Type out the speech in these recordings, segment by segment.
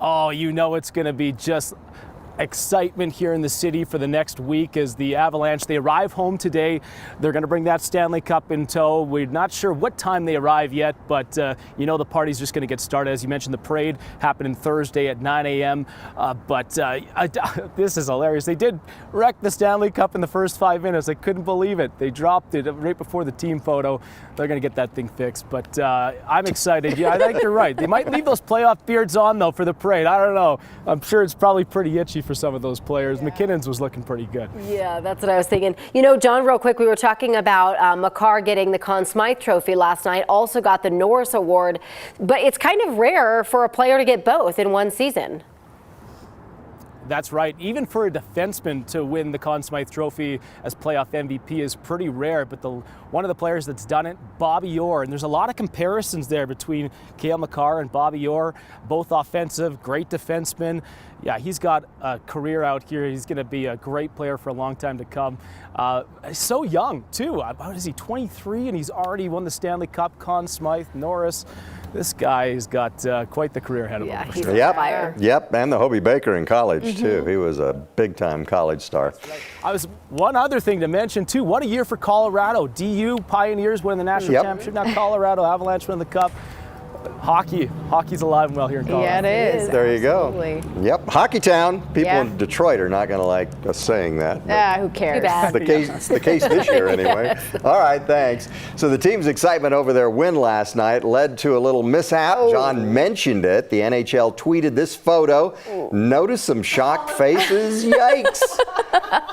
Oh, you know it's going to be just excitement here in the city for the next week as the Avalanche, they arrive home today. They're going to bring that Stanley Cup in tow. We're not sure what time they arrive yet, but you know the party's just going to get started. As you mentioned, the parade happening Thursday at 9 a.m. This is hilarious. They did wreck the Stanley Cup in the first 5 minutes. I couldn't believe it. They dropped it right before the team photo. They're going to get that thing fixed, but I'm excited. Yeah, I think you're right. They might leave those playoff beards on, though, for the parade. I don't know. I'm sure it's probably pretty itchy for some of those players. Yeah. McKinnon's was looking pretty good. Yeah, that's what I was thinking. You know, John, real quick, we were talking about Makar getting the Conn Smythe Trophy last night, also got the Norris Award, but it's kind of rare for a player to get both in one season. That's right. Even for a defenseman to win the Conn Smythe Trophy as playoff MVP is pretty rare, but one of the players that's done it, Bobby Orr, and there's a lot of comparisons there between Cale Makar and Bobby Orr, both offensive, great defensemen. Yeah, he's got a career out here. He's going to be a great player for a long time to come. So young, too. Is he 23, and he's already won the Stanley Cup, Conn Smythe, Norris. This guy has got quite the career ahead of him. Yeah, he's on fire. Yep, and the Hobie Baker in college, too. He was a big-time college star. Right. One other thing to mention, too. What a year for Colorado. DU Pioneers winning the national championship. Now Colorado Avalanche winning the Cup. Hockey's alive and well here in Colorado. Yeah, it is. There you go. Yep, Hockey Town. People in Detroit are not going to like us saying that. Who cares? It's the case this year anyway. Yes. All right, thanks. So the team's excitement over their win last night led to a little mishap. John mentioned it. The NHL tweeted this photo. Notice some shocked faces. Yikes.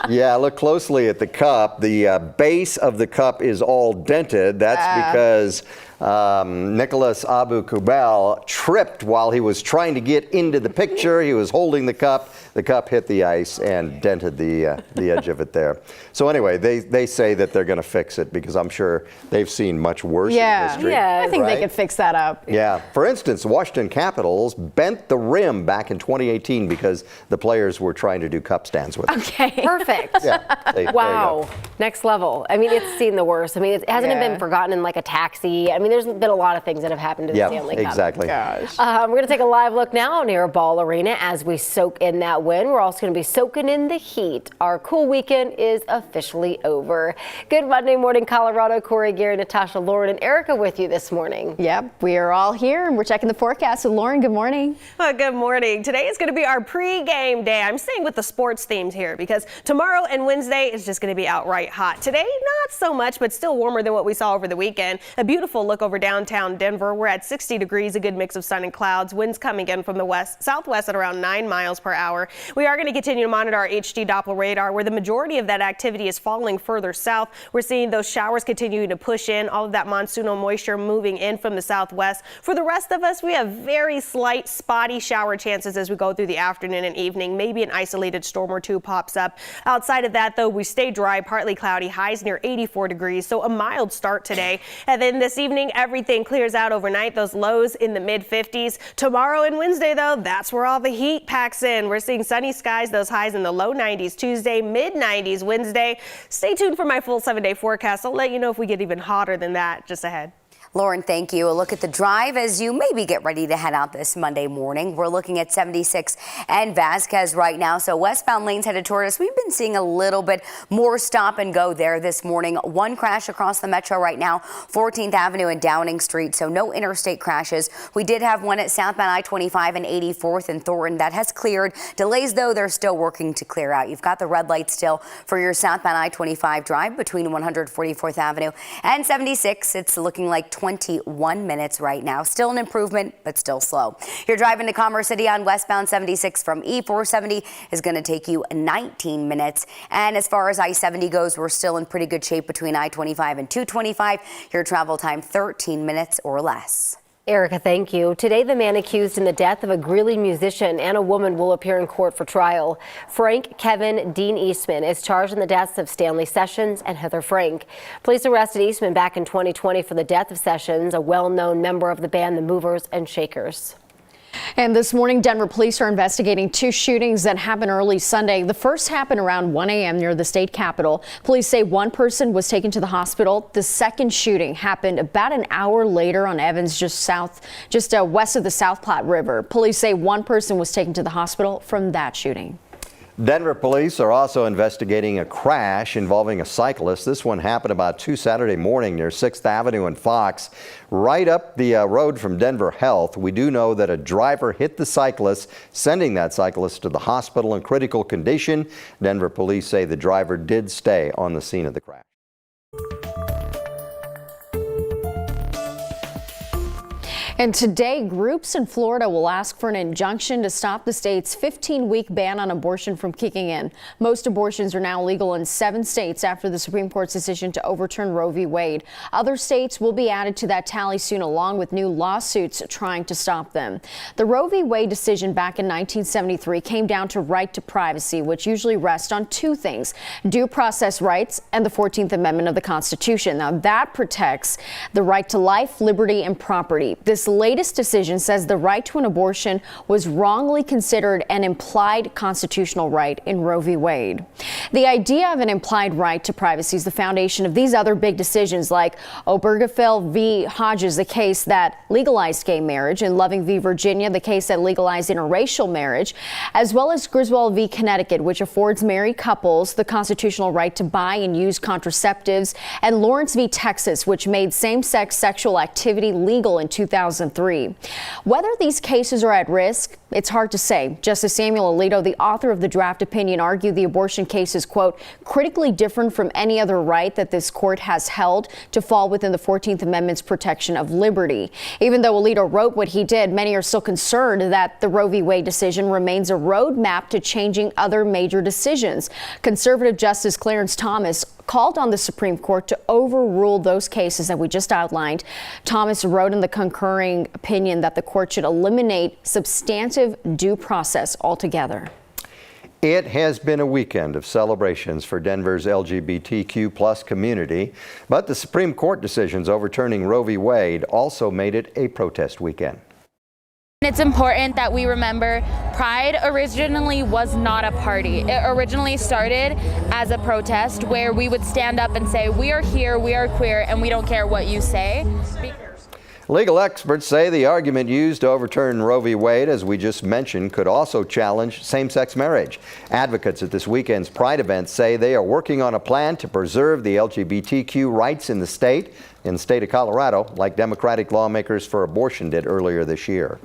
Yeah, look closely at the cup. The base of the cup is all dented. That's because Nicholas Abu-Kubel tripped while he was trying to get into the picture. He was holding the cup. The cup hit the ice and dented the edge of it there. So anyway, they say that they're going to fix it because I'm sure they've seen much worse in history. Yeah, I think they could fix that up. Yeah. For instance, the Washington Capitals bent the rim back in 2018 because the players were trying to do cup stands with it. Okay. Perfect. Yeah. Wow. Next level. I mean, it's seen the worst. I mean, it hasn't been forgotten in like a taxi. I mean, there's been a lot of things that have happened to the Stanley Cup. Exactly. Gosh. We're going to take a live look now near Ball Arena as we soak in that win. We're also going to be soaking in the heat. Our cool weekend is officially over. Good Monday morning, Colorado. Corey, Gary, Natasha, Lauren, and Erica with you this morning. Yep, we are all here and we're checking the forecast. So Lauren, good morning. Well, good morning. Today is going to be our pre-game day. I'm staying with the sports themes here because tomorrow and Wednesday is just going to be outright hot. Today, not so much, but still warmer than what we saw over the weekend. A beautiful look over downtown Denver. We're at 60 degrees, a good mix of sun and clouds. Winds coming in from the southwest at around 9 miles per hour. We are going to continue to monitor our HD Doppler radar where the majority of that activity is falling further south. We're seeing those showers continuing to push in, all of that monsoonal moisture moving in from the southwest. For the rest of us, we have very slight spotty shower chances as we go through the afternoon and evening. Maybe an isolated storm or two pops up. Outside of that, though, we stay dry, partly cloudy, highs near 84 degrees, so a mild start today. And then this evening, everything clears out overnight, those lows in the mid-50s. Tomorrow and Wednesday, though, that's where all the heat packs in. We're seeing sunny skies, those highs in the low 90s Tuesday, mid-90s Wednesday. Stay tuned for my full 7-day forecast. I'll let you know if we get even hotter than that just ahead. Lauren, thank you. A look at the drive as you maybe get ready to head out this Monday morning. We're looking at 76 and Vasquez right now. So westbound lanes headed toward us. We've been seeing a little bit more stop and go there this morning. One crash across the metro right now, 14th Avenue and Downing Street. So no interstate crashes. We did have one at southbound I-25 and 84th and Thornton. That has cleared. Delays, though, they're still working to clear out. You've got the red light still for your southbound I-25 drive between 144th Avenue and 76. It's looking like 21 minutes right now. Still an improvement, but still slow. You're driving to Commerce City on westbound 76 from E470 is going to take you 19 minutes. And as far as I-70 goes, we're still in pretty good shape between I-25 and 225. Your travel time 13 minutes or less. Erica, thank you. Today, the man accused in the death of a Greeley musician and a woman will appear in court for trial. Frank Kevin Dean Eastman is charged in the deaths of Stanley Sessions and Heather Frank. Police arrested Eastman back in 2020 for the death of Sessions, a well-known member of the band The Movers and Shakers. And this morning, Denver police are investigating two shootings that happened early Sunday. The first happened around 1 a.m. near the state capitol. Police say one person was taken to the hospital. The second shooting happened about an hour later on Evans, just west of the South Platte River. Police say one person was taken to the hospital from that shooting. Denver police are also investigating a crash involving a cyclist. This one happened about 2 Saturday morning near 6th Avenue and Fox, right up the road from Denver Health. We do know that a driver hit the cyclist, sending that cyclist to the hospital in critical condition. Denver police say the driver did stay on the scene of the crash. And today, groups in Florida will ask for an injunction to stop the state's 15-week ban on abortion from kicking in. Most abortions are now legal in 7 states after the Supreme Court's decision to overturn Roe v. Wade. Other states will be added to that tally soon, along with new lawsuits trying to stop them. The Roe v. Wade decision back in 1973 came down to right to privacy, which usually rests on 2 things: due process rights and the 14th Amendment of the Constitution. Now, that protects the right to life, liberty, and property. This latest decision says the right to an abortion was wrongly considered an implied constitutional right in Roe v. Wade. The idea of an implied right to privacy is the foundation of these other big decisions, like Obergefell v. Hodges, the case that legalized gay marriage, and Loving v. Virginia, the case that legalized interracial marriage, as well as Griswold v. Connecticut, which affords married couples the constitutional right to buy and use contraceptives, and Lawrence v. Texas, which made same-sex sexual activity legal in 2003. Whether these cases are at risk, it's hard to say. Justice Samuel Alito, the author of the draft opinion, argued the abortion case is, quote, critically different from any other right that this court has held to fall within the 14th Amendment's protection of liberty. Even though Alito wrote what he did, many are still concerned that the Roe v. Wade decision remains a roadmap to changing other major decisions. Conservative Justice Clarence Thomas called on the Supreme Court to overrule those cases that we just outlined. Thomas wrote in the concurring opinion that the court should eliminate substantive due process altogether. It has been a weekend of celebrations for Denver's LGBTQ+ community, but the Supreme Court decisions overturning Roe v. Wade also made it a protest weekend. It's important that we remember Pride originally was not a party. It originally started as a protest where we would stand up and say, we are here, we are queer, and we don't care what you say. Legal experts say the argument used to overturn Roe v. Wade, as we just mentioned, could also challenge same-sex marriage. Advocates at this weekend's Pride event say they are working on a plan to preserve the LGBTQ rights in the state of Colorado, like Democratic lawmakers for abortion did earlier this year.